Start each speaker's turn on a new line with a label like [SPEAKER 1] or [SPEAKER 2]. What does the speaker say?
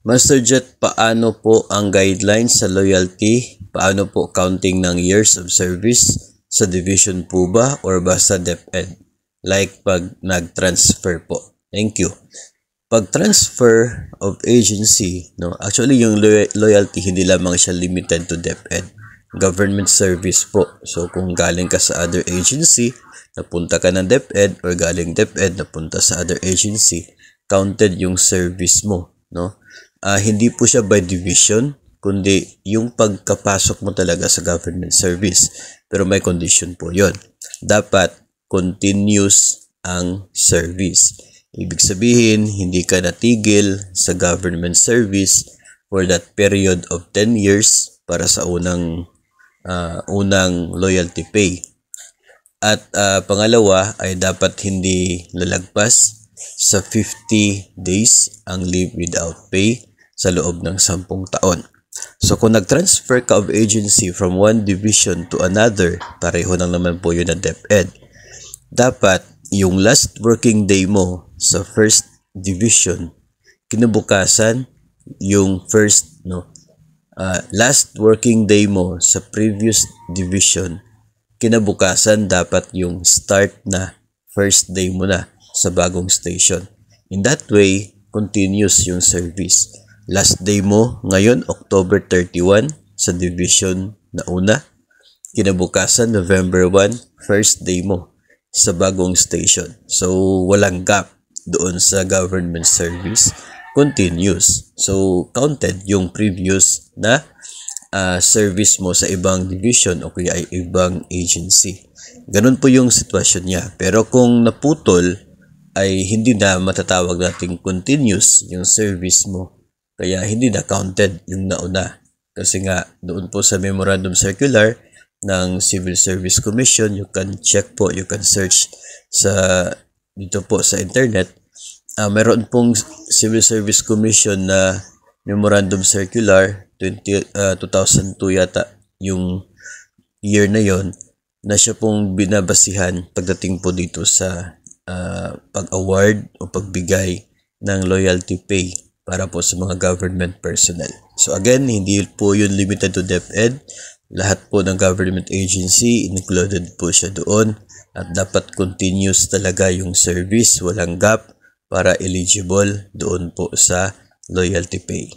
[SPEAKER 1] Master Jet, paano po ang guidelines sa loyalty? Paano po counting ng years of service? Sa division po ba or basta DepEd? Like pag nag-transfer po. Thank you. Pag transfer of agency, no, actually yung loyalty hindi lamang siya limited to DepEd. Government service po. So kung galing ka sa other agency, napunta ka ng DepEd or galing DepEd, napunta sa other agency, counted yung service mo, no? Hindi po siya by division, kundi yung pagkapasok mo talaga sa government service. Pero may condition po yon. Dapat continuous ang service. Ibig sabihin, hindi ka natigil sa government service for that period of 10 years para sa unang loyalty pay. At pangalawa ay dapat hindi lalagpas sa 50 days ang leave without pay sa loob ng 10 taon. So kung nag-transfer ka of agency from one division to another, pareho lang naman po yun na DepEd. Dapat yung last working day mo sa first division, kinabukasan yung first, last working day mo sa previous division, kinabukasan dapat yung start na first day mo na sa bagong station. In that way, continuous yung service. Last day mo ngayon, October 31 sa division na una. Kinabukasan, November 1, first day mo sa bagong station. So, walang gap doon sa government service. Continuous. So, counted yung previous na service mo sa ibang division o kaya ay ibang agency. Ganun po yung sitwasyon niya. Pero kung naputol, ay hindi na matatawag nating continuous yung service mo. Kaya hindi na counted yung nauna. Kasi nga, doon po sa Memorandum Circular ng Civil Service Commission, you can check po, you can search dito po sa internet. Meron pong Civil Service Commission na Memorandum Circular 2002 yata yung year na yon, na siya pong binabasihan pagdating po dito sa pag-award o pagbigay ng loyalty pay para po sa mga government personnel. So again, hindi po yun limited to DepEd. Lahat po ng government agency, included po siya doon. At dapat continuous talaga yung service, walang gap para eligible doon po sa loyalty pay.